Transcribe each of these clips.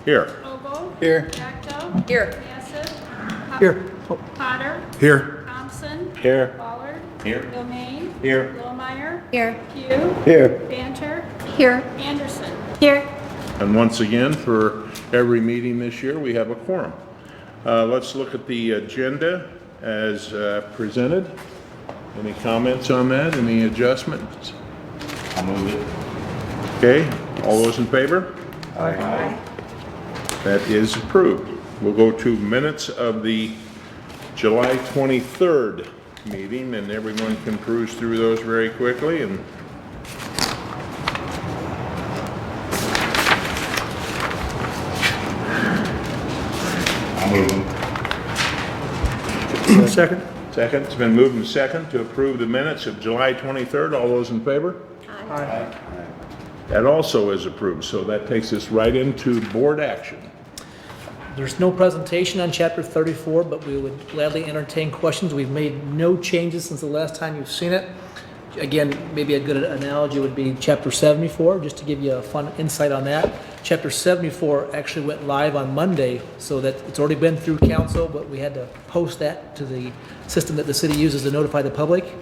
Here. Ogle. Here. Acto. Here. Bassett. Here. Potter. Here. Thompson. Here. Ballard. Here. Domain. Here. Littlemeier. Here. Pugh. Here. Banter. Here. Anderson. Here. And once again, for every meeting this year, we have a quorum. Let's look at the agenda as presented. Any comments on that? Any adjustments? I'll move it. Okay, all those in favor? Aye. That is approved. We'll go to minutes of the July 23rd meeting, and everyone can peruse through those very quickly. And I'll move them. Second. second, it's been moved and second to approve the minutes of July 23rd. All those in favor? Aye. That also is approved, so that takes us right into board action. There's no presentation on chapter 34, but we would gladly entertain questions. We've made no changes since the last time you've seen it. Again, maybe a good analogy would be chapter 74, just to give you a fun insight on that. Chapter 74 actually went live on Monday, so that it's already been through council, but we had to post that to the system that the city uses to notify the public.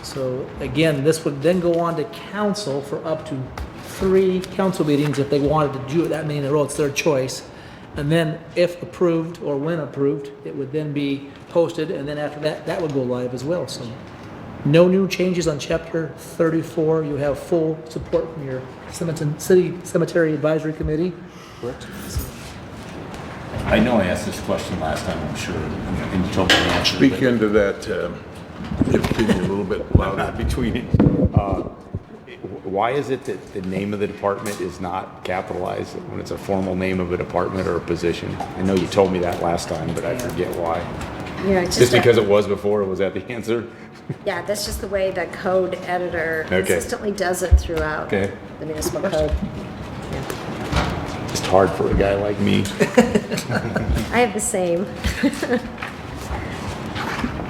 So again, this would then go on to council for up to 3 council meetings if they wanted to do it that many in a row. It's their choice. And then if approved, or when approved, it would then be posted, and then after that, that would go live as well. So no new changes on chapter 34. You have full support from your City Cemetery Advisory Committee. Correct. I know I asked this question last time, I'm sure, and you told me the answer. Speak but- into that, give me a little bit louder. Between it. Why is it that the name of the department is not capitalized when it's a formal name of a department or a position? I know you told me that last time, but I forget why. Yeah, it's Just because it was before, was that the answer? Yeah, that's just the way the code editor Okay. consistently does it throughout Okay. the municipal code. Just hard for a guy like me. I have the same.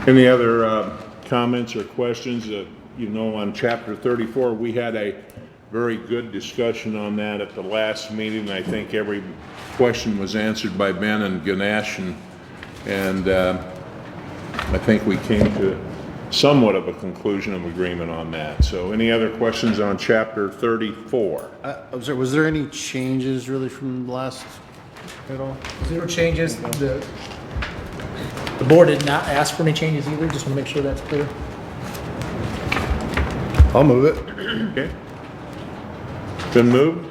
Any other comments or questions? On chapter 34, we had a very good discussion on that at the last meeting. I think every question was answered by Ben and Ganesh, and I think we came to somewhat of a conclusion of agreement on that. So any other questions on chapter 34? Was there any changes really from last at all? 0 changes. The board did not ask for any changes either. Just want to make sure that's clear. I'll move it. Okay. Been moved?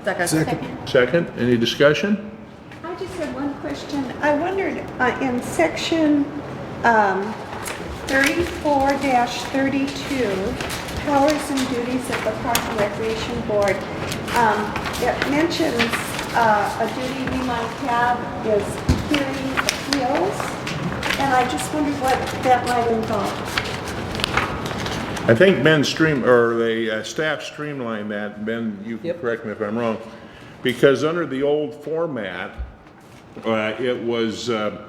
Second. Second? Any discussion? I just had one question. I wondered, in section 34-32, powers and duties of the Park and Recreation Board, it mentions a duty we might have is hearing appeals, and I just wondered what that might involve. I think the staff streamlined that. Ben, you can correct me if I'm wrong, because under the old format, it was the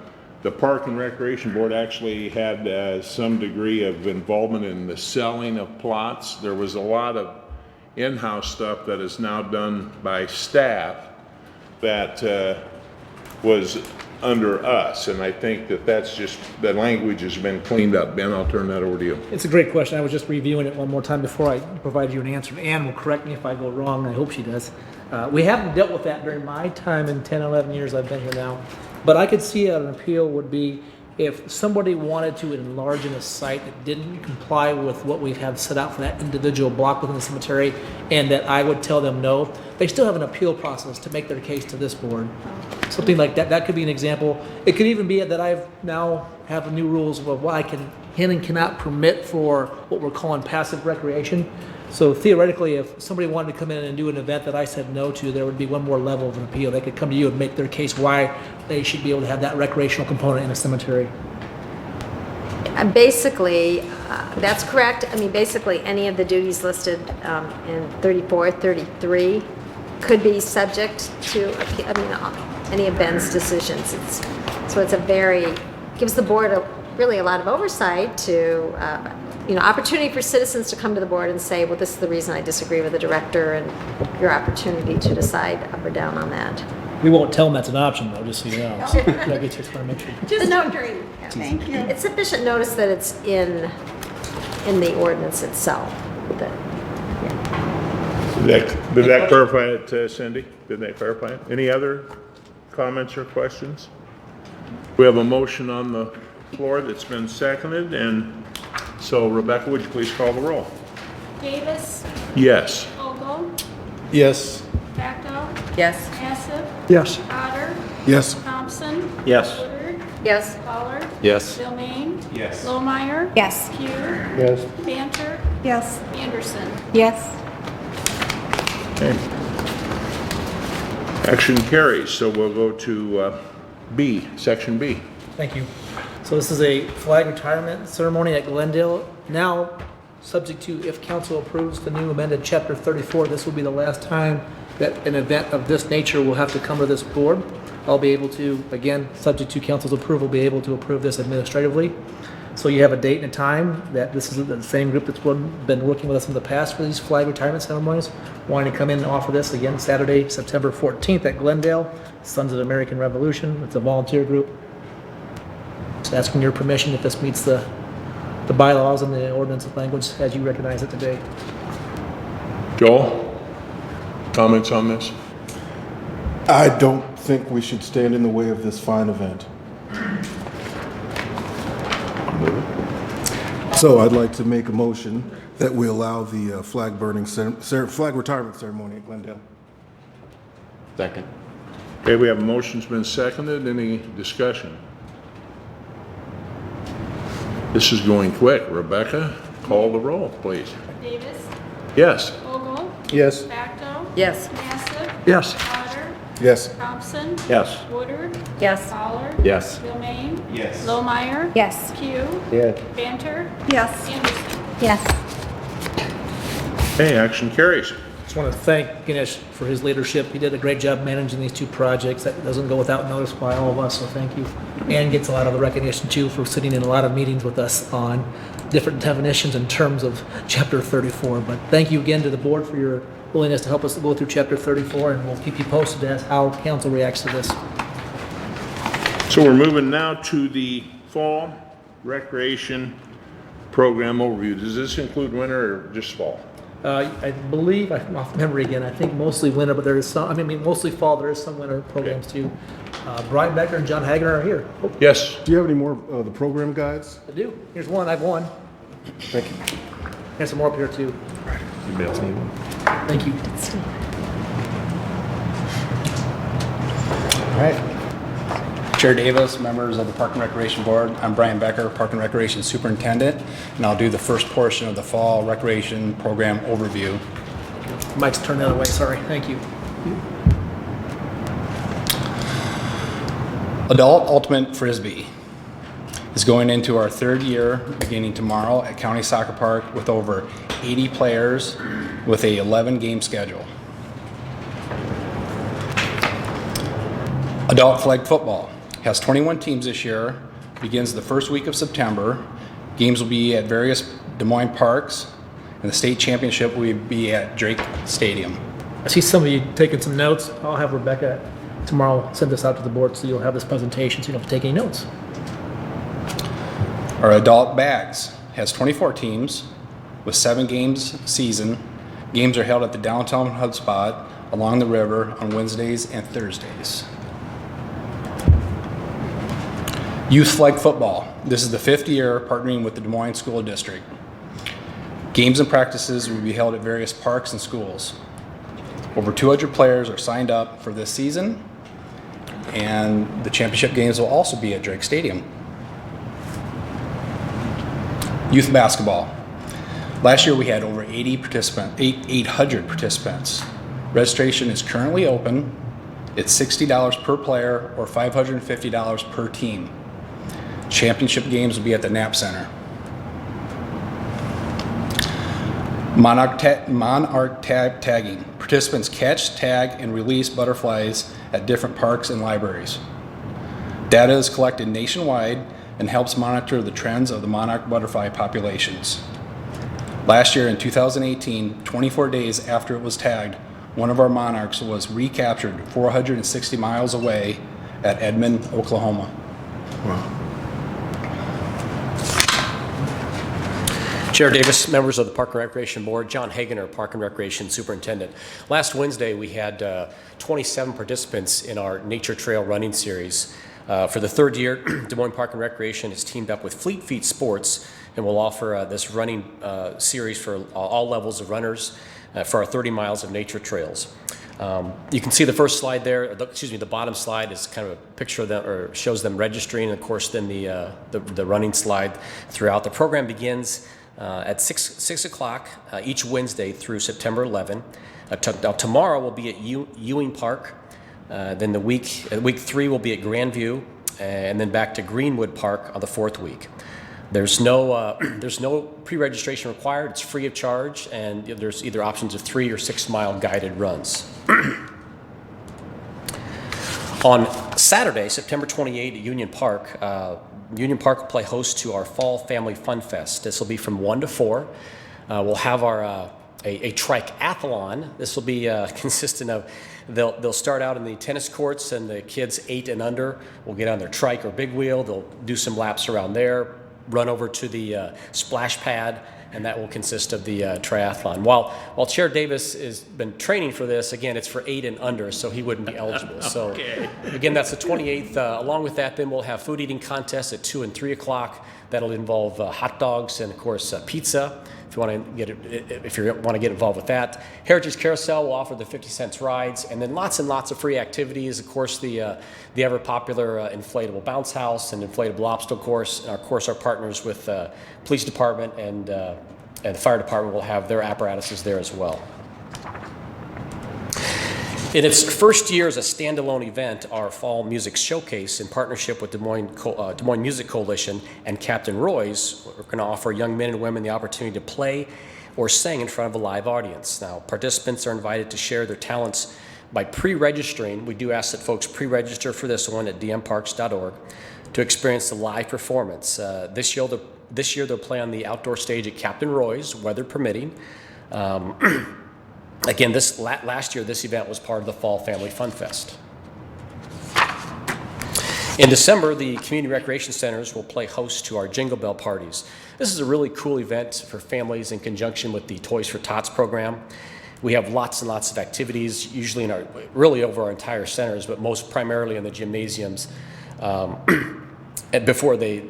Park and Recreation Board actually had some degree of involvement in the selling of plots. There was a lot of in-house stuff that is now done by staff that was under us, and I think that language has been cleaned up. Ben, I'll turn that over to you. It's a great question. I was just reviewing it one more time before I provide you an answer. Ann will correct me if I go wrong. I hope she does. We haven't dealt with that during my time in 10, 11 years I've been here now. But I could see an appeal would be if somebody wanted to enlarge in a site that didn't comply with what we've had set out for that individual block within the cemetery, and that I would tell them no, they still have an appeal process to make their case to this board. Something like that. That could be an example. It could even be that I've now have new rules of what I can and cannot permit for what we're calling passive recreation. So theoretically, if somebody wanted to come in and do an event that I said no to, there would be one more level of an appeal. They could come to you and make their case why they should be able to have that recreational component in a cemetery. Basically, that's correct. I mean, basically, any of the duties listed in 34, 33 could be subject to, any of Ben's decisions. So it's gives the board really a lot of oversight to, opportunity for citizens to come to the board and say, well, this is the reason I disagree with the director, and your opportunity to decide up or down on that. We won't tell them that's an option though, just so you know. So, I get your permission. Just wondering. Thank you. It's sufficient notice that it's in the ordinance itself. That- Did that clarify it, Cindy? Did that clarify it? Any other comments or questions? We have a motion on the floor that's been seconded, and so Rebecca, would you please call the roll? Davis, Yes. Vogel, Yes. Backo, Yes. Massive, Yes. Potter, Yes. Thompson, Yes. Woodard, Yes. Fowler, Yes. Philmaine, Yes. Lohmeyer, Yes. Pugh, Yes. Banter, Yes. Anderson. Yes. Okay. Action carries, so we'll go to B, section B. Thank you. So this is a flag retirement ceremony at Glendale. Now, subject to if council approves the new amended chapter 34, this will be the last time that an event of this nature will have to come to this board. I'll be able to, again, subject to council's approval, be able to approve this administratively. So you have a date and a time that this is the same group that's been working with us in the past for these flag retirement ceremonies, wanting to come in and offer this again Saturday, September 14th at Glendale, Sons of the American Revolution. It's a volunteer group. Just asking your permission if this meets the bylaws and the ordinance language as you recognize it today. Joel, comments on this? I don't think we should stand in the way of this fine event. So I'd like to make a motion that we allow the flag retirement ceremony at Glendale. Second. Okay, we have a motion's been seconded. Any discussion? This is going quick. Rebecca, call the roll, please. Davis, Yes. Vogel, Yes. Backo, Yes. Massive, Yes. Potter, Yes. Thompson, Yes. Woodard, Yes. Fowler, Yes. Philmaine, Yes. Lohmeyer, Yes. Pugh, Yes. Banter, Yes. Anderson. Yes. Okay, action carries. Just want to thank Ganesh for his leadership. He did a great job managing these two projects. That doesn't go without notice by all of us, so thank you. And gets a lot of the recognition too for sitting in a lot of meetings with us on different definitions in terms of chapter 34. But thank you again to the board for your willingness to help us go through chapter 34, and we'll keep you posted as how council reacts to this. So we're moving now to the fall recreation program overview. Does this include winter or just fall? I believe, I'm off memory again, I think mostly winter, but there is some, I mean, mostly fall, there is some winter programs too. Brian Becker and John Hagan are here. Oh, Yes. Do you have any more of the program guides? I do. Here's one, I've won. Thank you. There's some more up here too. Anybody else need one? Thank you. All right. Chair Davis, members of the Park and Recreation Board, I'm Brian Becker, Park and Recreation Superintendent, and I'll do the first portion of the Fall Recreation Program Overview. Mike's turned the other way, sorry. Thank you. Adult Ultimate Frisbee is going into our third year beginning tomorrow at County Soccer Park with over 80 players with a 11-game schedule. Adult Flag Football has 21 teams this year, begins the first week of September. Games will be at various Des Moines parks, and the state championship will be at Drake Stadium. I see some of you taking some notes. I'll have Rebecca tomorrow send this out to the board so you'll have this presentation so you don't have to take any notes. Our Adult Bags has 24 teams with 7 games season. Games are held at the downtown hotspot along the river on Wednesdays and Thursdays. Youth Flag Football. This is the 5th year partnering with the Des Moines School District. Games and practices will be held at various parks and schools. Over 200 players are signed up for this season, and the championship games will also be at Drake Stadium. Youth Basketball. Last year we had over 800 participants. Registration is currently open. It's $60 per player or $550 per team. Championship games will be at the Knapp Center. Monarch tagging. Participants catch, tag, and release butterflies at different parks and libraries. Data is collected nationwide and helps monitor the trends of the monarch butterfly populations. Last year in 2018, 24 days after it was tagged, one of our monarchs was recaptured 460 miles away at Edmond, Oklahoma. Chair Davis, members of the Park and Recreation Board, John Hagener, Park and Recreation Superintendent. Last Wednesday, we had 27 participants in our Nature Trail running series. For the third year, Des Moines Park and Recreation has teamed up with Fleet Feet Sports and will offer this running series for all levels of runners for our 30 miles of nature trails. You can see the first slide there, the bottom slide is kind of a picture of them, or shows them registering, and of course then the running slide throughout. The program begins at 6 o'clock each Wednesday through September 11. Tomorrow we'll be at Ewing Park. Then week 3 will be at Grandview, and then back to Greenwood Park on the 4th week. There's no pre-registration required. It's free of charge, and there's either options of 3 or 6 mile guided runs. On Saturday, September 28 at Union Park will play host to our Fall Family Fun Fest. This will be from 1 to 4. We'll have our a triathlon. This will be consistent of they'll start out in the tennis courts, and the kids 8 and under will get on their trike or big wheel. They'll do some laps around there, run over to the splash pad, and that will consist of the triathlon. While Chair Davis has been training for this, again, it's for 8 and under, so he wouldn't be eligible. So again, that's the 28th. Along with that, then we'll have food eating contests at 2 and 3 o'clock. That'll involve hot dogs and, of course, pizza. If you want to get involved with that. Heritage Carousel will offer the 50 cents rides, and then lots and lots of free activities. Of course, the ever popular inflatable bounce house and inflatable obstacle course. And of course, our partners with police department and the fire department will have their apparatuses there as well. In its first year as a standalone event, our Fall Music Showcase, in partnership with Des Moines Music Coalition and Captain Roy's, we're going to offer young men and women the opportunity to play or sing in front of a live audience. Now, participants are invited to share their talents by pre-registering. We do ask that folks pre-register for this one at dmparks.org to experience the live performance. This year they'll play on the outdoor stage at Captain Roy's, weather permitting. Again, last year, this event was part of the Fall Family Fun Fest. In December, the community recreation centers will play host to our Jingle Bell parties. This is a really cool event for families in conjunction with the Toys for Tots program. We have lots and lots of activities, usually really over our entire centers, but most primarily in the gymnasiums. And before they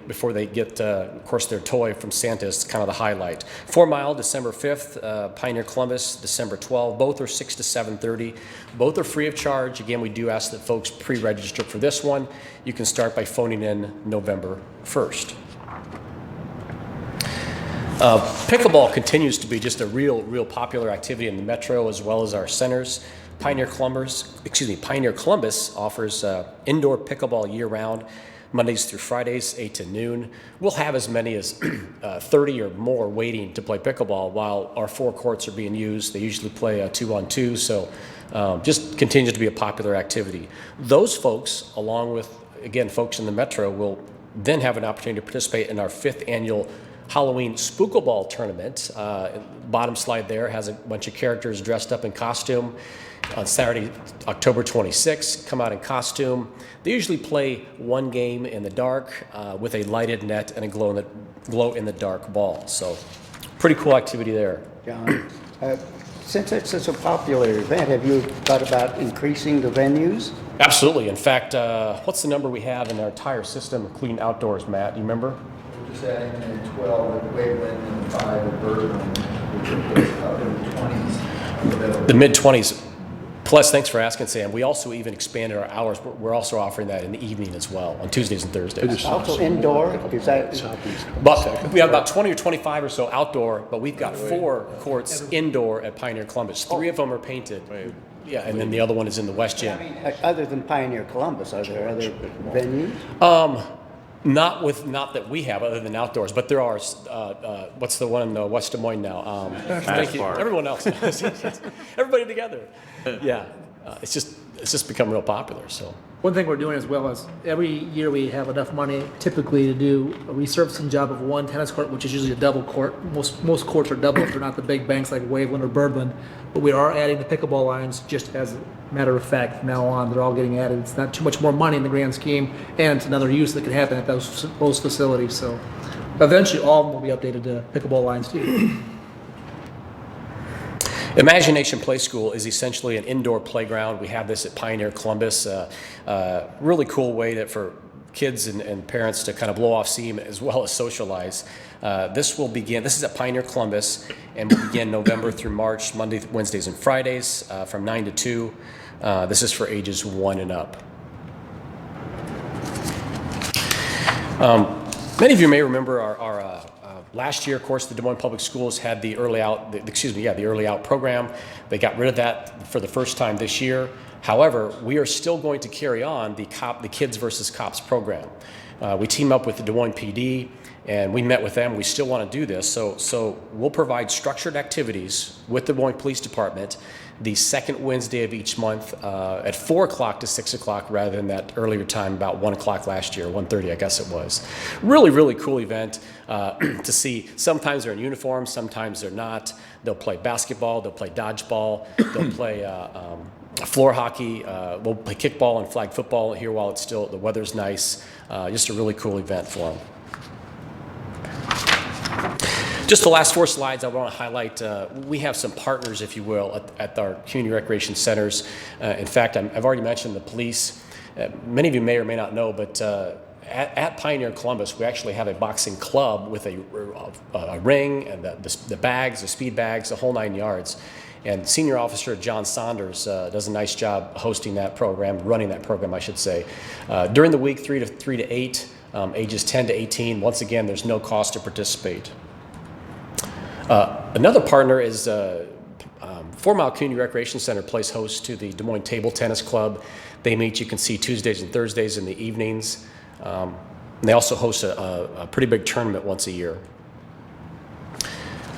get, of course, their toy from Santa is kind of the highlight. 4 Mile, December 5th, Pioneer Columbus, December 12th. Both are 6 to 7:30. Both are free of charge. Again, we do ask that folks pre-register for this one. You can start by phoning in November 1st. Pickleball continues to be just a real popular activity in the metro as well as our centers. Pioneer Columbus offers indoor pickleball year-round. Mondays through Fridays, 8 to noon. We'll have as many as 30 or more waiting to play pickleball while our 4 courts are being used. They usually play 2-on-2, so just continues to be a popular activity. Those folks, along with, again, folks in the metro, will then have an opportunity to participate in our 5th annual Halloween Spookaball tournament. Bottom slide there has a bunch of characters dressed up in costume. On Saturday, October 26th, come out in costume. They usually play one game in the dark with a lighted net and a glow-in-the-dark ball. So pretty cool activity there. John, since it's such a popular event, have you thought about increasing the venues? Absolutely. In fact, what's the number we have in our entire system, including outdoors, Matt? Do you remember? We're just adding in 12 at Waveland and 5 at Bergman, which will put us up in the 20s. The mid-20s. Plus, thanks for asking, Sam. We also even expanded our hours. We're also offering that in the evening as well, on Tuesdays and Thursdays. Also indoor? Is that? But we have about 20 or 25 or so outdoor, but we've got 4 courts indoor at Pioneer Columbus. 3 of them are painted. Yeah, and then the other one is in the West Gym. Other than Pioneer Columbus, are there other venues? Not that we have, other than outdoors, but there are. What's the one in West Des Moines now? Thank you. Everyone else. Everybody together. Yeah, it's just become real popular. So. One thing we're doing as well is every year we have enough money typically to do a resurfacing job of one tennis court, which is usually a double court. Most courts are double if they're not the big banks like Waveland or Birdland. But we are adding the pickleball lines just as a matter of fact from now on. They're all getting added. It's not too much more money in the grand scheme, and it's another use that can happen at those facilities. So eventually all of them will be updated to pickleball lines too. Imagination Play School is essentially an indoor playground. We have this at Pioneer Columbus. Really cool way that for kids and parents to kind of blow off steam as well as socialize. This is at Pioneer Columbus, and will begin November through March, Monday, Wednesdays, and Fridays from 9 to 2. This is for ages 1 and up. Many of you may remember our last year, of course, the Des Moines Public Schools had the early out program. They got rid of that for the first time this year. However, we are still going to carry on the Kids versus Cops program. We team up with the Des Moines PD, and we met with them. We still want to do this, so we'll provide structured activities with the Des Moines Police Department the second Wednesday of each month at 4 o'clock to 6 o'clock rather than that earlier time, about 1 o'clock last year, 1:30 I guess it was. Really, really cool event to see. Sometimes they're in uniform, sometimes they're not. They'll play basketball, they'll play dodgeball, they'll play floor hockey, we'll play kickball and flag football here while the weather's nice. Just a really cool event for them. Just the last 4 slides I want to highlight. We have some partners, if you will, at our community recreation centers. In fact, I've already mentioned the police. Many of you may or may not know, but at Pioneer Columbus, we actually have a boxing club with a ring and the bags, the speed bags, the whole 9 yards. And Senior Officer John Saunders does a nice job hosting that program, running that program, I should say. During the week, 3 to 8, ages 10 to 18. Once again, there's no cost to participate. Another partner is 4 Mile Community Recreation Center plays host to the Des Moines Table Tennis Club. They meet, you can see, Tuesdays and Thursdays in the evenings. They also host a pretty big tournament once a year.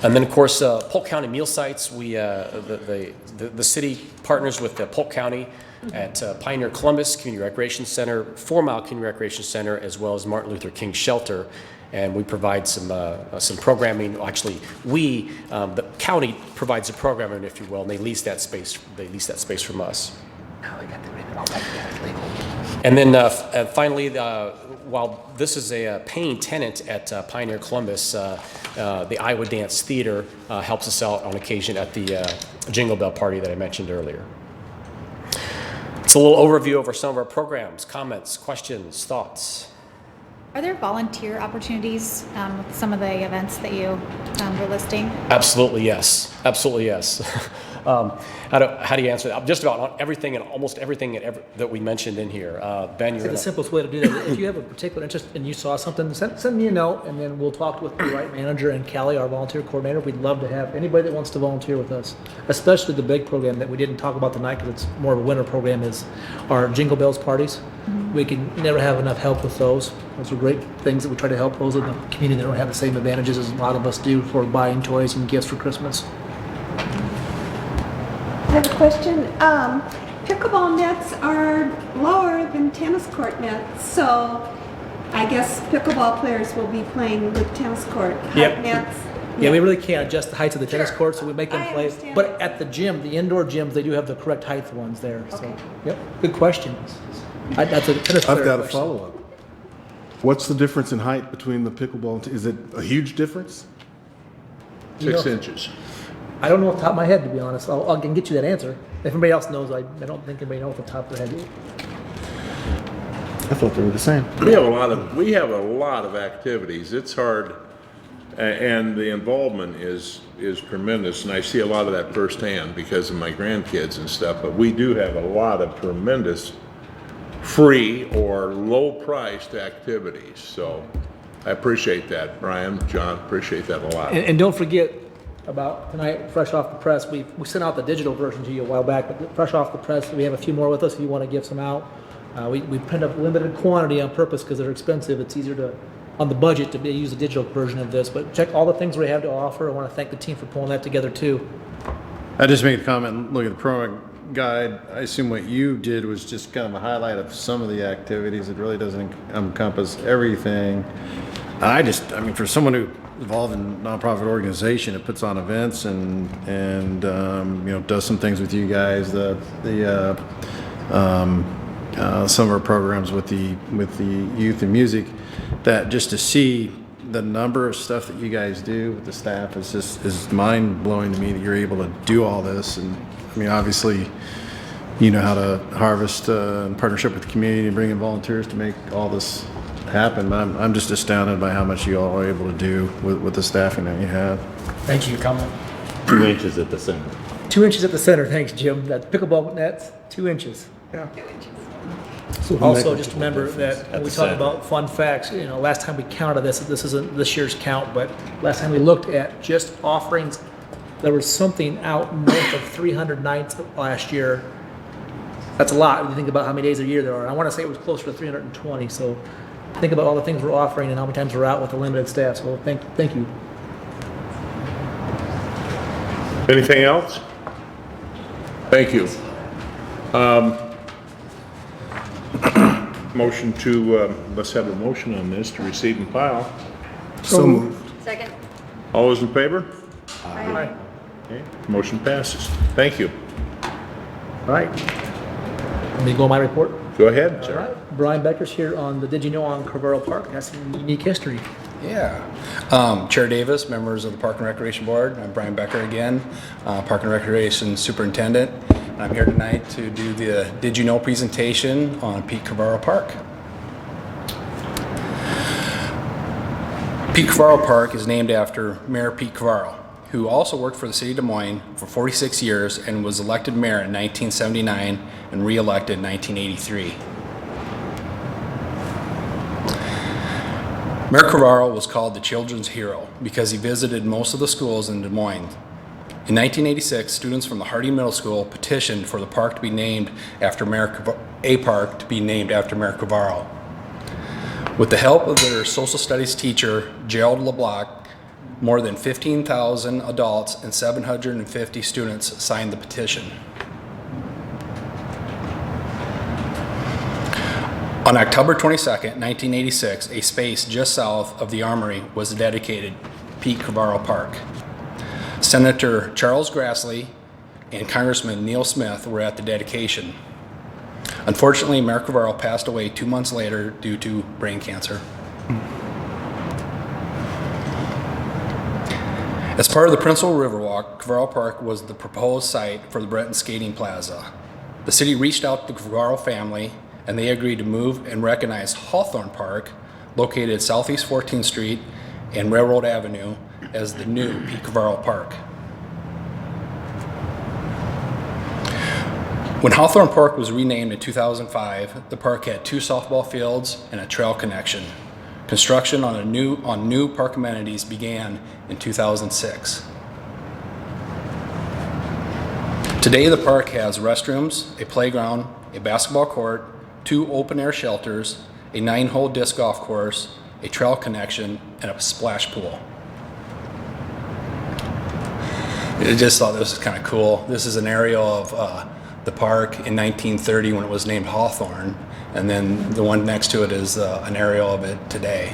And then, of course, Polk County Meal Sites. The city partners with Polk County at Pioneer Columbus Community Recreation Center, 4 Mile Community Recreation Center, as well as Martin Luther King Shelter. And we provide some programming. Actually, the county provides the programming, if you will, and they lease that space. They lease that space from us. And then finally, while this is a paying tenant at Pioneer Columbus, the Iowa Dance Theater helps us out on occasion at the Jingle Bell Party that I mentioned earlier. It's a little overview over some of our programs, comments, questions, thoughts. Are there volunteer opportunities with some of the events that you were listing? Absolutely yes. Absolutely yes. How do you answer that? Just about everything and almost everything that we mentioned in here. Ben, you're The simplest way to do that, if you have a particular interest and you saw something, send me a note, and then we'll talk with the right manager and Callie, our volunteer coordinator. We'd love to have anybody that wants to volunteer with us, especially the big program that we didn't talk about tonight because it's more of a winter program, is our Jingle Bells parties. Mm-hmm. We can never have enough help with those. Those are great things that we try to help those in the community that don't have the same advantages as a lot of us do for buying toys and gifts for Christmas. I have a question. Pickleball nets are lower than tennis court nets, so I guess pickleball players will be playing with tennis court height nets. Yeah, we really can't adjust the heights of the tennis courts, so we make them I play. understand But that. at the gym, the indoor gyms, they do have the correct height ones there. So, Okay. yep, good question. That's a tennis player I've got a question. follow-up. What's the difference in height between the pickleball and is it a huge difference? 6 inches. I don't know off the top of my head, to be honest. I can get you that answer. If anybody else knows, I don't think anybody knows off the top of their head. I thought they were the same. We have a lot of activities. It's hard, and the involvement is tremendous, and I see a lot of that firsthand because of my grandkids and stuff. But we do have a lot of tremendous free or low-priced activities. So I appreciate that, Brian, John. Appreciate that a lot. And don't forget about tonight, fresh off the press. We sent out the digital version to you a while back, but fresh off the press, we have a few more with us if you want to give some out. We print up limited quantity on purpose because they're expensive. It's easier on the budget to use a digital version of this. But check all the things we have to offer. I want to thank the team for pulling that together too. I just made a comment, look at the program. guide, I assume what you did was just kind of a highlight of some of the activities. It really doesn't encompass everything. I mean, for someone who involved in a nonprofit organization, it puts on events and does some things with you guys. Some of our programs with the youth and music, that just to see the number of stuff that you guys do with the staff is mind blowing to me that you're able to do all this. And I mean, obviously, you know how to harvest in partnership with the community and bring in volunteers to make all this happen. I'm just astounded by how much you all are able to do with the staffing that you have. Thank you. Comment. 2 inches at the center. 2 inches at the center. Thanks, Jim. That pickleball net's 2 inches. Yeah. Also, just remember that when we talk about fun facts, last time we counted this isn't this year's count, but last time we looked at just offerings, there was something out north of 300 nights last year. That's a lot when you think about how many days a year there are. And I want to say it was closer to 320. So think about all the things we're offering and how many times we're out with a limited staff. So thank you. Anything else? Thank you. Motion to, let's have a motion on this to receive and file. So moved. Second. All those in favor? Aye. Okay, motion passes. Thank you. All right. Let me go on my report. Go ahead, All sir. right. Brian Becker's here on the Did You Know on Carvero Park. It has some unique history. Yeah. Chair Davis, members of the Park and Recreation Board, I'm Brian Becker again, Park and Recreation Superintendent. I'm here tonight to do the Did You Know presentation on Pete Carvero Park. Pete Carvero Park is named after Mayor Pete Carvero, who also worked for the city of Des Moines for 46 years and was elected mayor in 1979 and re-elected in 1983. Mayor Carvero was called the children's hero because he visited most of the schools in Des Moines. In 1986, students from the Harding Middle School petitioned for the park to be named after Mayor Carvero. With the help of their social studies teacher, Gerald LeBlanc, more than 15,000 adults and 750 students signed the petition. On October 22nd, 1986, a space just south of the Armory was dedicated Pete Carvero Park. Senator Charles Grassley and Congressman Neil Smith were at the dedication. Unfortunately, Mayor Carvero passed away 2 months later due to brain cancer. As part of the Prince William Riverwalk, Carvero Park was the proposed site for the Breton Skating Plaza. The city reached out to the Carvero family and they agreed to move and recognize Hawthorne Park, located at Southeast 14th Street and Railroad Avenue, as the new Pete Carvero Park. When Hawthorne Park was renamed in 2005, the park had 2 softball fields and a trail connection. Construction on new park amenities began in 2006. Today, the park has restrooms, a playground, a basketball court, 2 open-air shelters, a 9-hole disc golf course, a trail connection, and a splash pool. I just thought this was kind of cool. This is an aerial of the park in 1930 when it was named Hawthorne, and then the one next to it is an aerial of it today.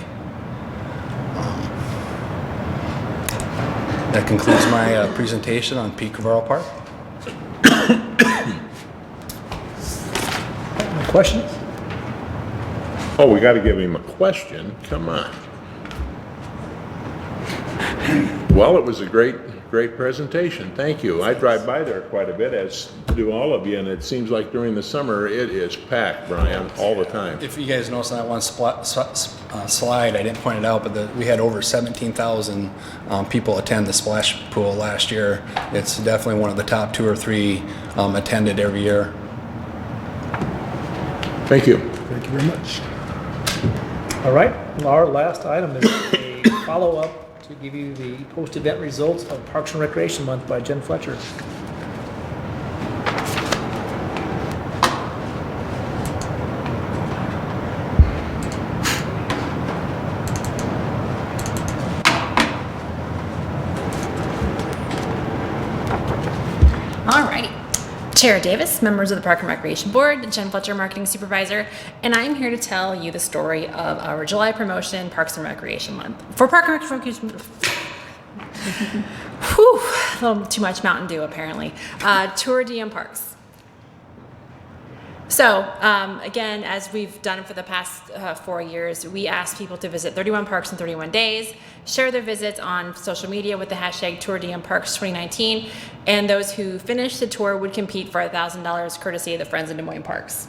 That concludes my presentation on Pete Carvero Park. Any questions? Oh, we got to give him a question. Come on. Well, it was a great presentation. Thank you. I drive by there quite a bit, as do all of you, and it seems like during the summer it is packed, Brian, all the time. If you guys notice on that one slide, I didn't point it out, but we had over 17,000 people attend the splash pool last year. It's definitely one of the top 2 or 3 attended every year. Thank you. Thank you very much. All right. Our last item is a follow-up to give you the post-event results of Parks and Recreation Month by Jen Fletcher. Chair Davis, members of the Park and Recreation Board, Jen Fletcher, Marketing Supervisor, and I'm here to tell you the story of our July promotion, Parks and Recreation Month. For Park and Recreation, whew, a little too much Mountain Dew apparently. Tour Diem Parks. So, again, as we've done for the past 4 years, we asked people to visit 31 parks in 31 days, share their visits on social media with the hashtag TourDMParks2019, and those who finished the tour would compete for $1,000 courtesy of the Friends of Des Moines Parks.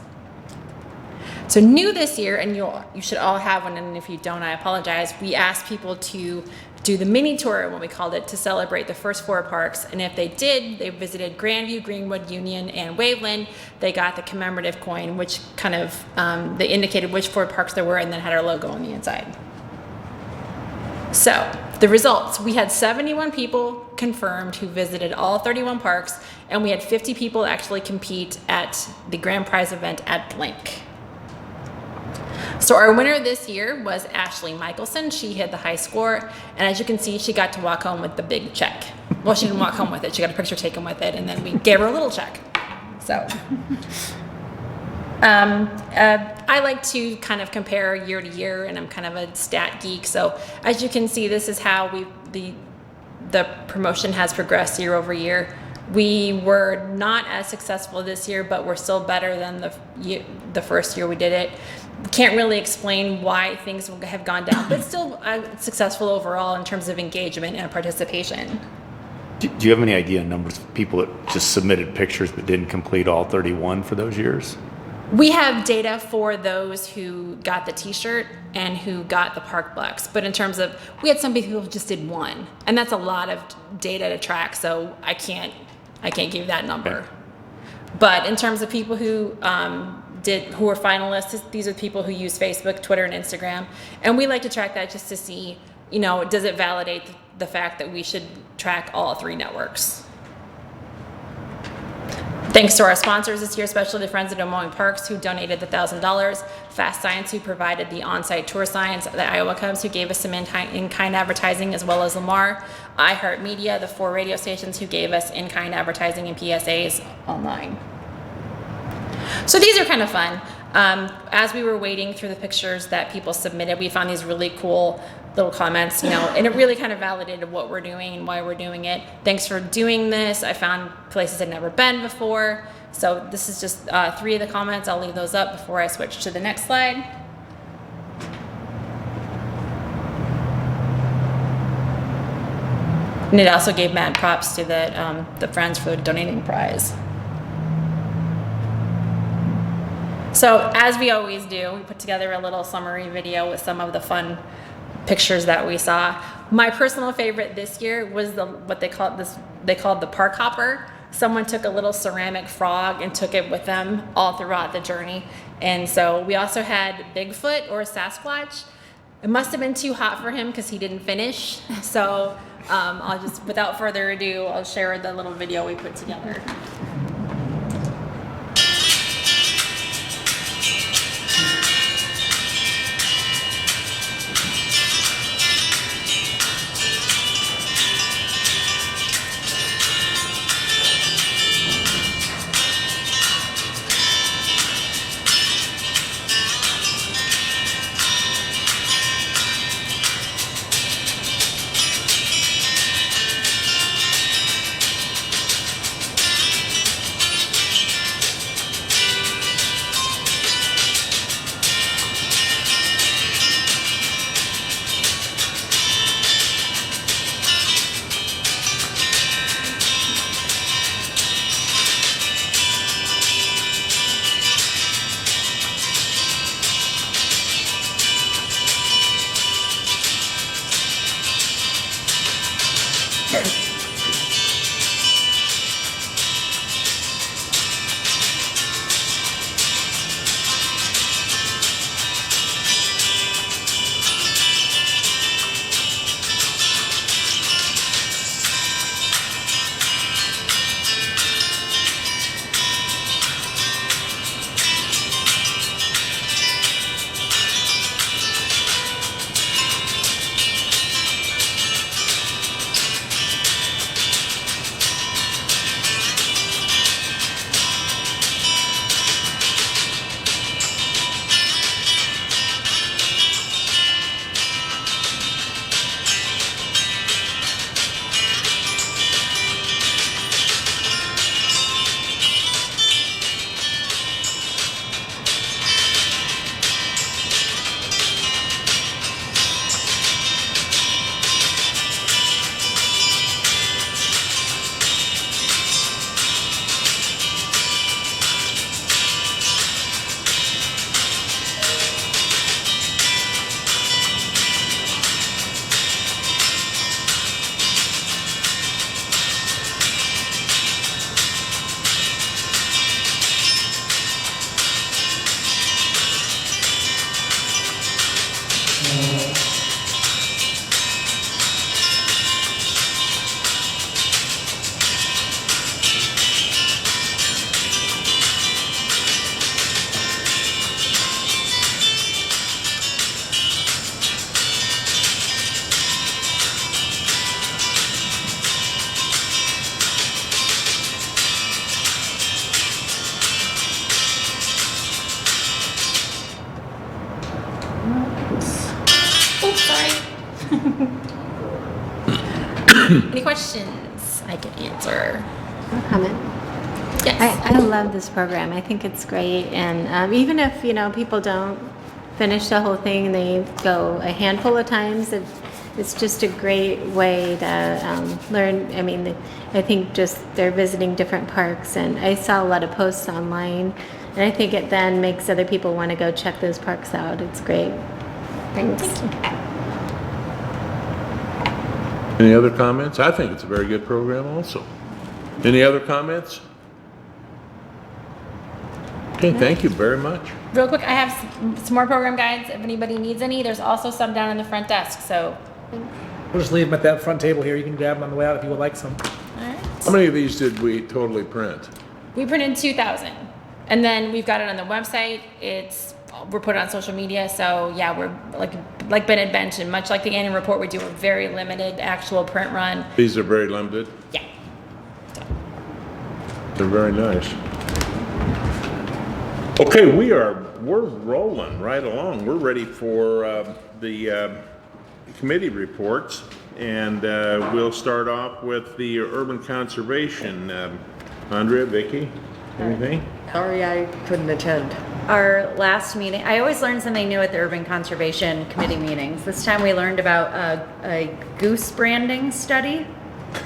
So new this year, and you should all have one, and if you don't, I apologize, we asked people to do the mini tour, what we called it, to celebrate the first 4 parks. And if they did, they visited Grandview, Greenwood, Union, and Waveland, they got the commemorative coin, which kind of, they indicated which 4 parks there were and then had our logo on the inside. So the results, we had 71 people confirmed who visited all 31 parks, and we had 50 people actually compete at the grand prize event at blank. So our winner this year was Ashley Michelson. She hit the high score, and as you can see, she got to walk home with the big check. Well, she didn't walk home with it. She got a picture taken with it, and then we gave her a little check. So I like to kind of compare year to year, and I'm kind of a stat geek. So as you can see, this is how the promotion has progressed year over year. We were not as successful this year, but we're still better than the first year we did it. Can't really explain why things have gone down, but still successful overall in terms of engagement and participation. Do you have any idea on numbers of people that just submitted pictures but didn't complete all 31 for those years? We have data for those who got the t-shirt and who got the park bucks, but in terms of, we had some people who just did one, and that's a lot of data to track, so I can't give you that number. Okay. But in terms of people who who were finalists, these are people who use Facebook, Twitter, and Instagram, and we like to track that just to see, does it validate the fact that we should track all 3 networks. Thanks to our sponsors this year, especially the Friends of Des Moines Parks, who donated the $1,000, Fast Science, who provided the on-site tour signs, the Iowa Cubs, who gave us some in-kind advertising, as well as Lamar, iHeartMedia, the 4 radio stations, who gave us in-kind advertising and PSAs online. So these are kind of fun. As we were wading through the pictures that people submitted, we found these really cool little comments, and it really kind of validated what we're doing and why we're doing it. Thanks for doing this. I found places I'd never been before. So this is just 3 of the comments. I'll leave those up before I switch to the next slide. And it also gave mad props to the friends for donating the prize. So as we always do, we put together a little summary video with some of the fun pictures that we saw. My personal favorite this year was what they called the park hopper. Someone took a little ceramic frog and took it with them all throughout the journey. And so we also had Bigfoot or Sasquatch. It must have been too hot for him because he didn't finish. So I'll just, without further ado, I'll share the little video we put together. Any questions I can answer? Comment? Yes. I love this program. I think it's great. And even if, people don't finish the whole thing, they go a handful of times, it's just a great way to learn. I mean, I think just they're visiting different parks, and I saw a lot of posts online, and I think it then makes other people want to go check those parks out. It's great. Thanks. Any other comments? I think it's a very good program also. Any other comments? Okay, thank you very much. Real quick, I have some more program guides if anybody needs any. There's also some down in the front desk, so. We'll just leave them at that front table here. You can grab them on the way out if you would like some. How many of these did we totally print? We printed 2,000. And then we've got it on the website. We're put on social media. So yeah, we're like Ben had mentioned, much like the annual report, we do a very limited actual print run. These are very limited? Yeah. They're very nice. Okay, we're rolling right along. We're ready for the committee reports, and we'll start off with the urban conservation. Andrea, Vicki, anything? Sorry, I couldn't attend. Our last meeting, I always learn something new at the Urban Conservation Committee meetings. This time we learned about a goose branding study.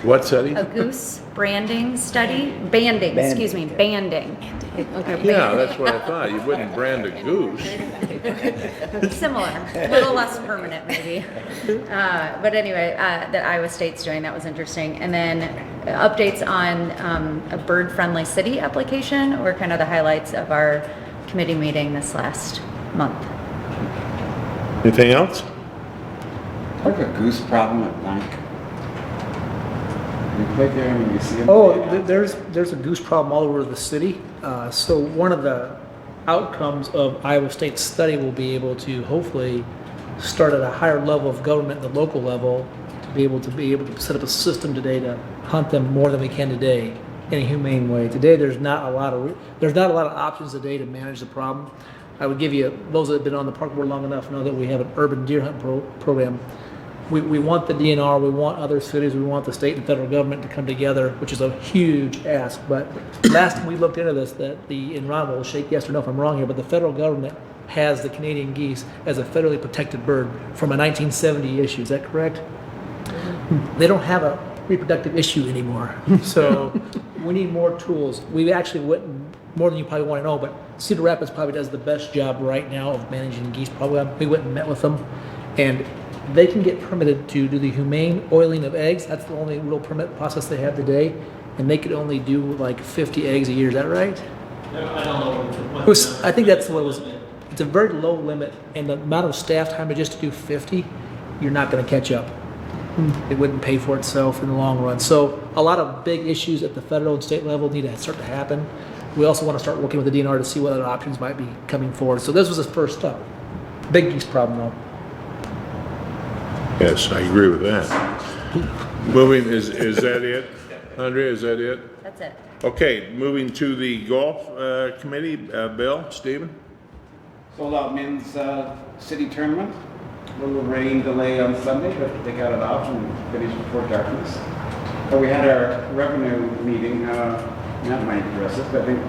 What study? A goose branding study. Banding. Excuse me, banding. Okay, Yeah, that's what I thought. You wouldn't brand a goose. Similar, a little less permanent maybe. But anyway, that Iowa State's doing, that was interesting. And then updates on a bird-friendly city application were kind of the highlights of our committee meeting this last month. Anything else? I have a goose problem at night. You play there and you see them. Oh, there's a goose problem all over the city. So one of the outcomes of Iowa State's study will be able to hopefully start at a higher level of government, the local level, to be able to set up a system today to hunt them more than we can today in a humane way. Today there's not a lot of options today to manage the problem. I would give you, those that have been on the park board long enough know that we have an urban deer hunt program. We want the DNR, we want other cities, we want the state and federal government to come together, which is a huge ask. But last time we looked into this, and Ron will shake yes or no if I'm wrong here, but the federal government has the Canadian geese as a federally protected bird from a 1970 issue. Is that correct? They don't have a reproductive issue anymore. So we need more tools. We actually went, more than you probably want to know, but Cedar Rapids probably does the best job right now of managing geese program. We went and met with them, and they can get permitted to do the humane oiling of eggs. That's the only real permit process they have today. And they could only do like 50 eggs a year. Is that right? I don't know. I think that's what it was. It's a very low limit. And the amount of staff time just to do 50, you're not going to catch up. It wouldn't pay for itself in the long run. So a lot of big issues at the federal and state level need to start to happen. We also want to start working with the DNR to see what other options might be coming forward. So this was the first step. Big geese problem though. Yes, I agree with that. Moving, is that it? Andrea, is that it? That's it. Okay, moving to the golf committee. Bill, Stephen? Sold out men's city tournament. A little rain delay on Sunday, but they got it off and finished before darkness. But we had our revenue meeting, not my addresses, but I think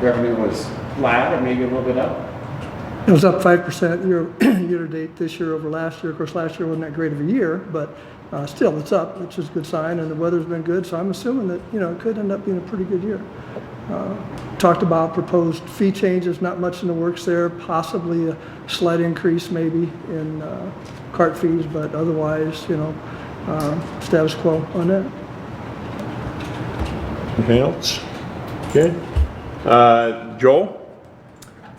revenue was flat or maybe a little bit up. It was up 5% year to date this year over last year. Of course, last year wasn't that great of a year, but still it's up, which is a good sign, and the weather's been good, so I'm assuming that, it could end up being a pretty good year. Talked about proposed fee changes, not much in the works there, possibly a slight increase maybe in cart fees, but otherwise, status quo on that. Anything else? Okay. Joel?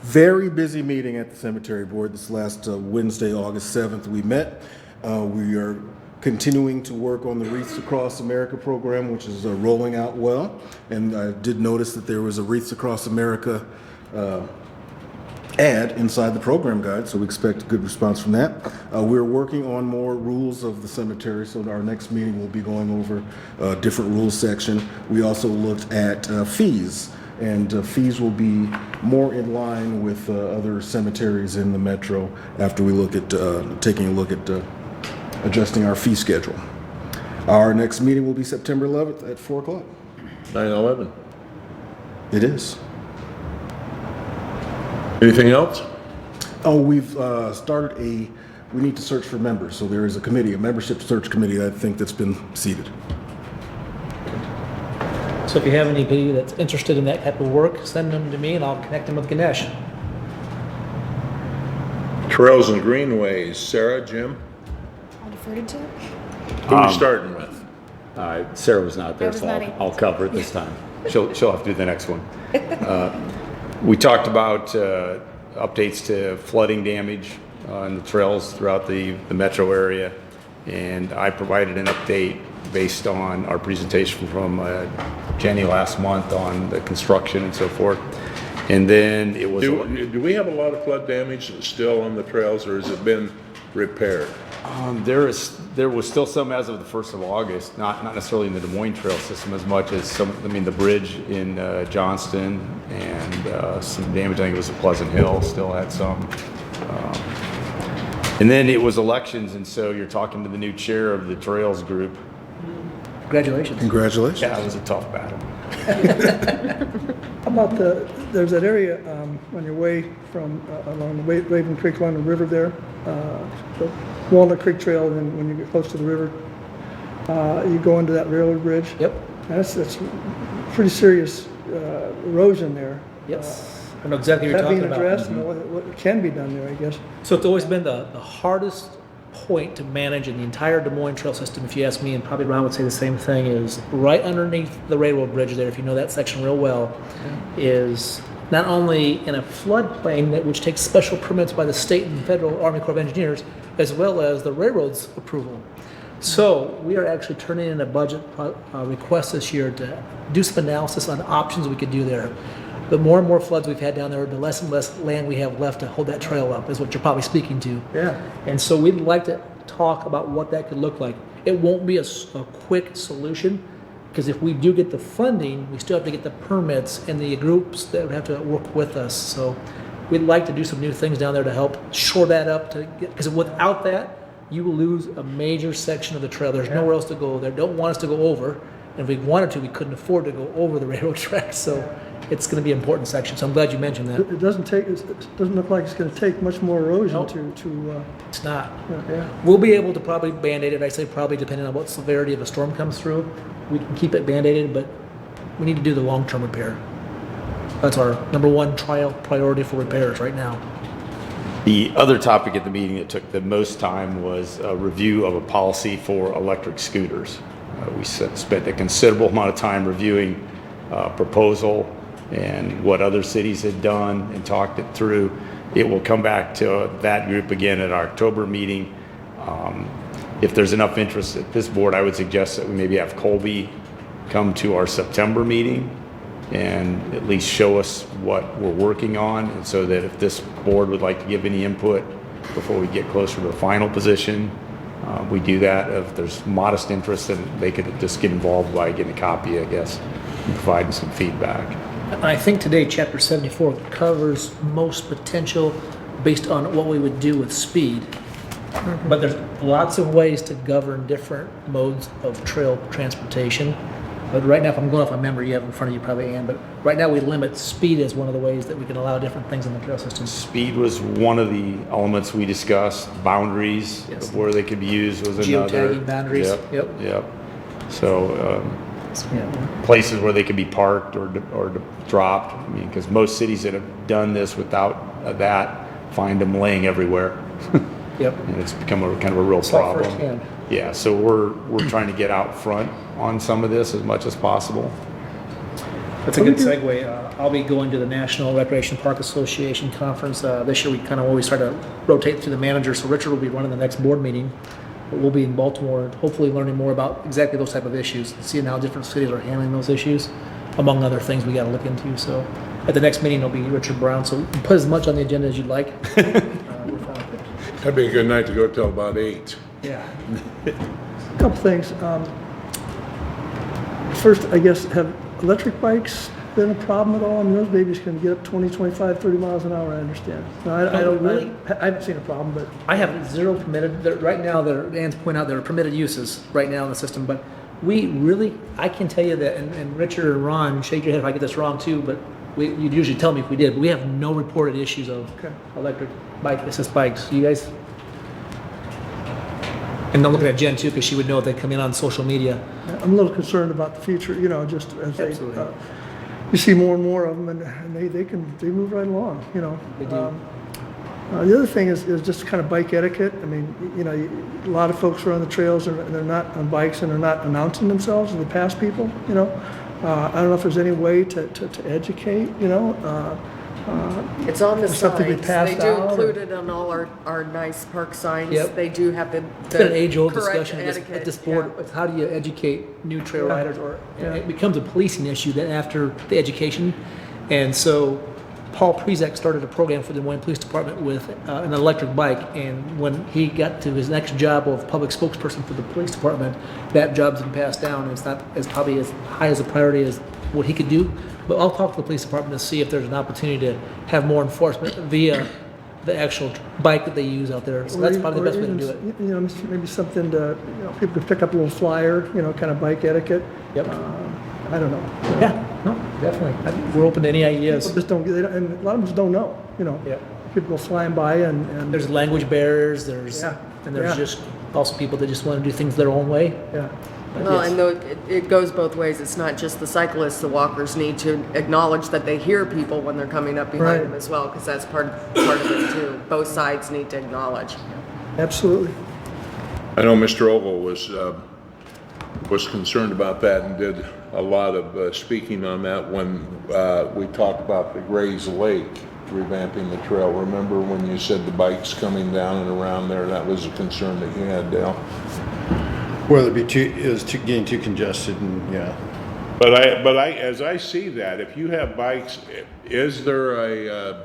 Very busy meeting at the cemetery board this last Wednesday, August 7th. We met. We are continuing to work on the Wreaths Across America program, which is rolling out well. And I did notice that there was a Wreaths Across America ad inside the program guide, so we expect a good response from that. We're working on more rules of the cemetery, so our next meeting will be going over a different rules section. We also looked at fees, and fees will be more in line with other cemeteries in the metro after we look at taking a look at adjusting our fee schedule. Our next meeting will be September 11th at 4 o'clock. 9/11. It is. Anything else? Oh, we've started we need to search for members. So there is a committee, a membership search committee, I think, that's been seated. So if you have anybody that's interested in that type of work, send them to me and I'll connect them with Ganesh. Trails and Greenways, Sarah, Jim? I'll defer to Jim. Who are we starting with? Sarah was not there, I was so not able I'll cover it this time. She'll have to do the next one. We talked about updates to flooding damage on the trails throughout the metro area, and I provided an update based on our presentation from Jenny last month on the construction and so forth. And then it was... Do we have a lot of flood damage still on the trails, or has it been repaired? There was still some as of the 1st of August, not necessarily in the Des Moines Trail system as much as the bridge in Johnston and some damage, I think it was at Pleasant Hill, still had some. And then it was elections, and so you're talking to the new chair of the Trails group. Congratulations. Congratulations. Yeah, it was a tough battle. How about there's that area on your way from, along the Raven Creek, along the river there, the Walnut Creek Trail, and then when you get close to the river, you go into that railroad bridge. Yep. That's pretty serious erosion there. Yes. I know exactly what you're talking about. That being addressed, and what can be done there, I guess. So it's always been the hardest point to manage in the entire Des Moines trail system, if you ask me, and probably Ron would say the same thing, is right underneath the railroad bridge there, if you know that section real well, is not only in a floodplain which takes special permits by the state and federal Army Corps of Engineers, as well as the railroad's approval. So we are actually turning in a budget request this year to do some analysis on options we could do there. The more and more floods we've had down there, the less and less land we have left to hold that trail up, is what you're probably speaking to. Yeah. And so we'd like to talk about what that could look like. It won't be a quick solution, because if we do get the funding, we still have to get the permits and the groups that would have to work with us. So we'd like to do some new things down there to help shore that up, because without that, you will lose a major section of the trail. There's nowhere else to go. They don't want us to go over. And if we wanted to, we couldn't afford to go over the railroad tracks. So it's going to be an important section. So I'm glad you mentioned that. It doesn't look like it's going to take much more erosion Nope. to It's not. yeah. We'll be able to probably Band-Aid it. I say probably depending on what severity of a storm comes through. We can keep it Band-Aided, but we need to do the long-term repair. That's our number one priority for repairs right now. The other topic at the meeting that took the most time was a review of a policy for electric scooters. We spent a considerable amount of time reviewing proposal and what other cities had done and talked it through. It will come back to that group again at our October meeting. If there's enough interest at this board, I would suggest that we maybe have Colby come to our September meeting and at least show us what we're working on, and so that if this board would like to give any input before we get closer to the final position, we do that. If there's modest interest, then they could just get involved by getting a copy, I guess, and providing some feedback. And I think today, Chapter 74 covers most potential based on what we would do with speed. But there's lots of ways to govern different modes of trail transportation. But right now, if I'm going off a memory you have in front of you, probably Ann, but right now we limit speed as one of the ways that we can allow different things in the trail system. Speed was one of the elements we discussed. Boundaries of where they could be used was another. Geotagging boundaries. Yep. So places where they could be parked or dropped. I mean, because most cities that have done this without that find them laying everywhere. Yep. And it's become a kind of a real Saw problem. firsthand. Yeah. So we're trying to get out front on some of this as much as possible. That's a good segue. I'll be going to the National Recreation Park Association conference. This year we kind of always try to rotate through the manager, so Richard will be running the next board meeting. But we'll be in Baltimore, hopefully learning more about exactly those type of issues, seeing how different cities are handling those issues, among other things we got to look into. So at the next meeting it'll be Richard Brown, so put as much on the agenda as you'd like. We're fine with it. That'd be a good night to go till about 8. Yeah. A couple things. First, I guess, have electric bikes been a problem at all? I mean, those babies can get up 20, 25, 30 miles an hour, I understand. No, I don't Really? I haven't seen a problem, but I have zero permitted, right now, Ann's point out, there are permitted uses right now in the system, but we really, I can tell you that, and Richard and Ron, shake your head if I get this wrong too, but you'd usually tell me if we did, but we have no reported issues of electric bike assist bikes. You guys? And I'm looking at Jen too, because she would know if they come in on social media. I'm a little concerned about the future, you know, just as they, you see more and more of them, and they move right along, you know. They do. The other thing is just kind of bike etiquette. I mean, you know, a lot of folks are on the trails and they're not on bikes and they're not announcing themselves as they pass people, you know. I don't know if there's any way to educate, you know. It's on the something signs. they passed They do out, include it on all our nice park signs. Yep. They do have the It's been an age-old correct discussion at this etiquette, board, with how do you educate new trail Yeah. riders, or Yeah. it becomes a policing issue then after the education. And so Paul Prezak started a program for the Moines Police Department with an electric bike, and when he got to his next job of public spokesperson for the police department, that job's been passed down, and it's not as probably as high as a priority as what he could do. But I'll talk to the police department to see if there's an opportunity to have more enforcement via the actual bike that they use out there. So that's probably the best way to do it. You know, maybe something to, you know, people could pick up a little flyer, you know, kind of bike etiquette. Yep. I don't know. Yeah, no, definitely. We're open to any ideas. People just don't, and a lot of them just don't know, you know. Yeah. People go flying by and. There's language barriers, and there's Yeah. just also people that just want to do things their own way. Yeah. But Well, yes. and it goes both ways. It's not just the cyclists, the walkers need to acknowledge that they hear people when they're coming up behind Right. them as well, because that's part of it too. Both sides need to acknowledge. Absolutely. I know Mr. Ogle was concerned about that and did a lot of speaking on that when we talked about the Gray's Lake revamping the trail. Remember when you said the bikes coming down and around there? That was a concern that you had, Dale. Whether it be getting too congested and, yeah. But as I see that, if you have bikes, is there a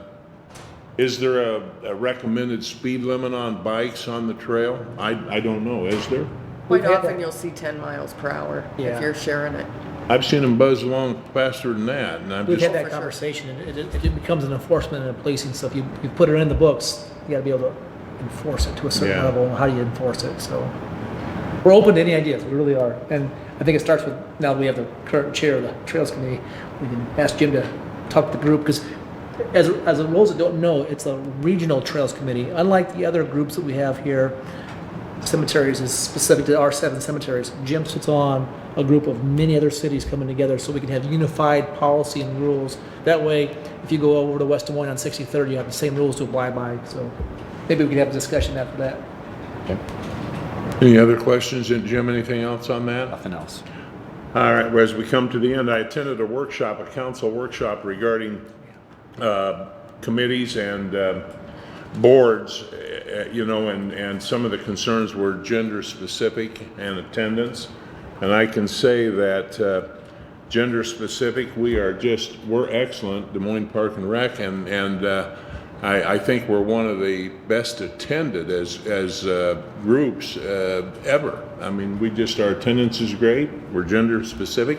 recommended speed limit on bikes on the trail? I don't know. Is there? Quite often you'll see 10 miles per hour Yeah. if you're sharing it. I've seen them buzz along faster than that, and I'm We've just. had that conversation, and it becomes an enforcement and a policing stuff. You put it in the books, you got to be able to enforce it to a certain Yeah. level. How do you enforce it? So we're open to any ideas. We really are, and I think it starts with now that we have the current chair of the Trails Committee. We can ask Jim to talk to the group, because as those that don't know, it's a regional Trails Committee. Unlike the other groups that we have here, cemeteries is specific to our 7 cemeteries. Jim sits on a group of many other cities coming together so we can have unified policy and rules. That way, if you go over to West Des Moines on 6030, you have the same rules to abide by. So maybe we can have a discussion after that. Okay. Any other questions? And Jim, anything else on that? Nothing else. All right, well, as we come to the end, I attended a council workshop regarding committees and boards, you know, and some of the concerns were gender specific and attendance. And I can say that gender specific, we're excellent, Des Moines Park and Rec, and I think we're one of the best attended as groups ever. I mean, our attendance is great. We're gender specific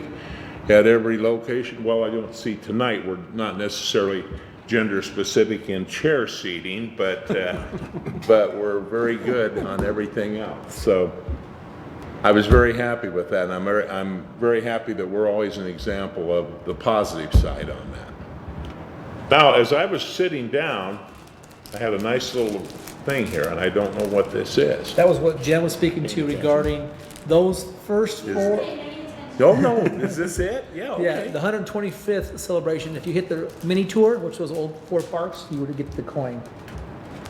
at every location. Well, I don't see tonight, we're not necessarily gender specific in chair seating, but we're very good on everything else. So I was very happy with that, and I'm very happy that we're always an example of the positive side on that. Now, as I was sitting down, I had a nice little thing here, and I don't know what this is. That was what Jen was speaking to regarding those first 4. No, is this it? Yeah, okay. Yeah, the 125th celebration. If you hit the mini tour, which was old 4 parks, you would get the coin.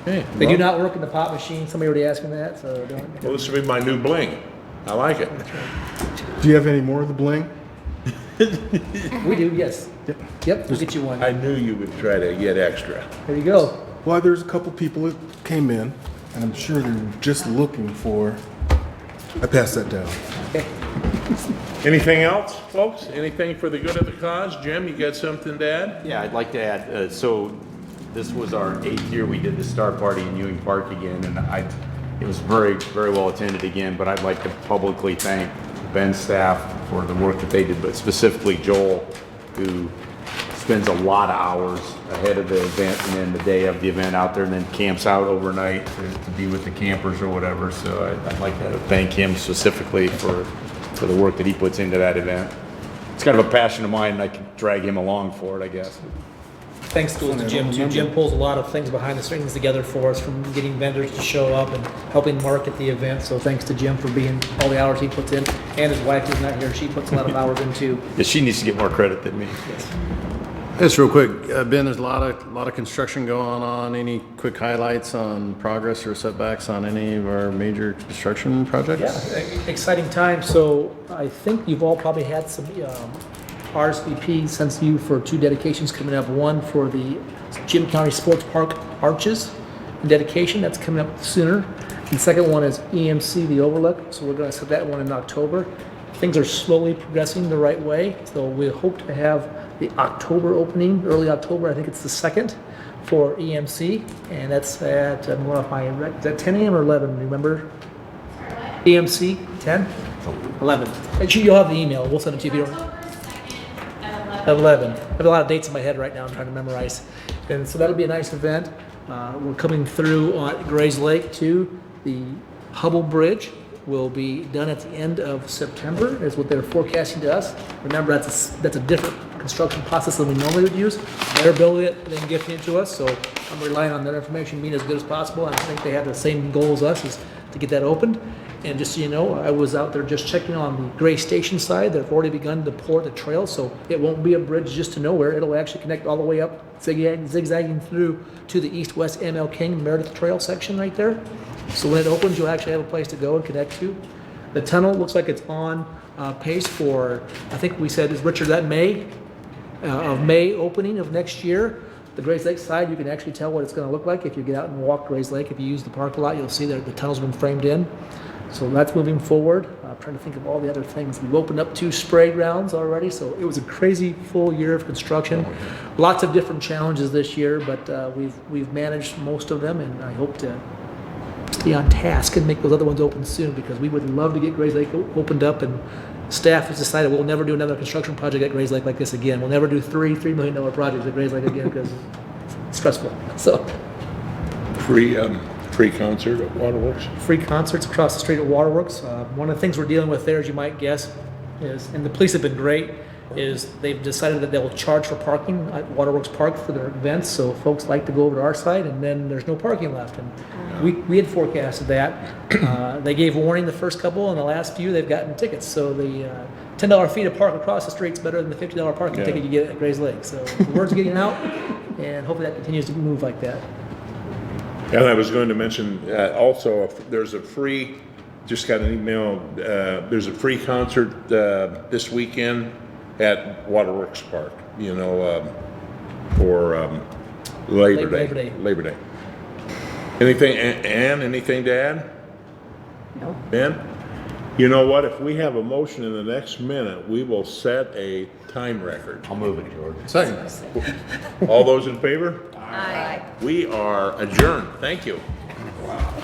Okay, They do not work in the pop machine. Somebody already asked me that, so don't. Well, this will be my new bling. I like it. Do you have any more of the bling? We do, yes. Yep, we'll get you one. I knew you would try to get extra. There you go. Well, there's a couple people that came in, and I'm sure they're just looking for. I passed that down. Okay. Anything else, folks? Anything for the good of the cause? Jim, you got something to add? Yeah, I'd like to add, so this was our 8th year we did the Star Party in Ewing Park again, and it was very, very well attended again, but I'd like to publicly thank Ben's staff for the work that they did, but specifically Joel, who spends a lot of hours ahead of the event and then the day of the event out there and then camps out overnight to be with the campers or whatever. So I'd like to thank him specifically for the work that he puts into that event. It's kind of a passion of mine and I can drag him along for it, I guess. Thanks to Jim too. Jim pulls a lot of things behind the scenes together for us, from getting vendors to show up and helping market the event. So thanks to Jim for being all the hours he puts in, and his wife who's not here, she puts a lot of hours into. Yeah, she needs to get more credit than me. Yes. Just real quick, Ben, there's a lot of construction going on. Any quick highlights on progress or setbacks on any of our major construction projects? Yeah, exciting time. So I think you've all probably had some RSVP sent to you for 2 dedications coming up. One for the Jim County Sports Park Arches dedication, that's coming up sooner. And the second one is EMC, the Overlook. So we're going to set that one in October. Things are slowly progressing the right way. So we hope to have the October opening, early October. I think it's the 2nd for EMC. And that's at, I'm going off my, is that 10 a.m. or 11, remember? EMC, 10? 11. You'll have the email. We'll send it to you if you don't. 11. I have a lot of dates in my head right now I'm trying to memorize. And so that'll be a nice event. We're coming through on Grays Lake too. The Hubble Bridge will be done at the end of September is what they're forecasting to us. Remember, that's a different construction process than we normally would use. They're building it and then gifting it to us, so I'm relying on their information being as good as possible. I think they have the same goal as us, is to get that opened. And just so you know, I was out there just checking on the Gray Station side. They've already begun to pour the trail, so it won't be a bridge just to nowhere. It'll actually connect all the way up, zigzagging through to the east-west ML King Meredith Trail section right there. So when it opens, you'll actually have a place to go and connect to. The tunnel looks like it's on pace for, I think we said, is Richard, that May opening of next year. The Grays Lake side, you can actually tell what it's going to look like if you get out and walk Grays Lake. If you use the park a lot, you'll see that the tunnel's been framed in. So that's moving forward. I'm trying to think of all the other things. We've opened up 2 spray grounds already, so it was a crazy full year of construction. Lots of different challenges this year, but we've managed most of them, and I hope to stay on task and make those other ones open soon, because we would love to get Grays Lake opened up, and staff has decided we'll never do another construction project at Grays Lake like this again. We'll never do $3 million projects at Grays Lake again because it's stressful. So Free concert at Waterworks. Free concerts across the street at Waterworks. One of the things we're dealing with there, as you might guess, is, and the police have been great, is they've decided that they'll charge for parking at Waterworks Park for their events, so folks like to go over to our side, and then there's no parking left. And we had forecasted that. They gave warning the first couple, and the last few they've gotten tickets. So the $10 fee to park across the street is better than the $50 parking ticket you get at Grays Lake. So the word's getting out, and hopefully that continues to move like that. And I was going to mention also, there's a free, just got an email, there's a free concert this weekend at Waterworks Park, you know, for Labor Day. Anything, Ann, anything to add? No. Ben? You know what, if we have a motion in the next minute, we will set a time record. I'll move it, George. Second. All those in favor? Aye. We are adjourned. Thank you. Wow.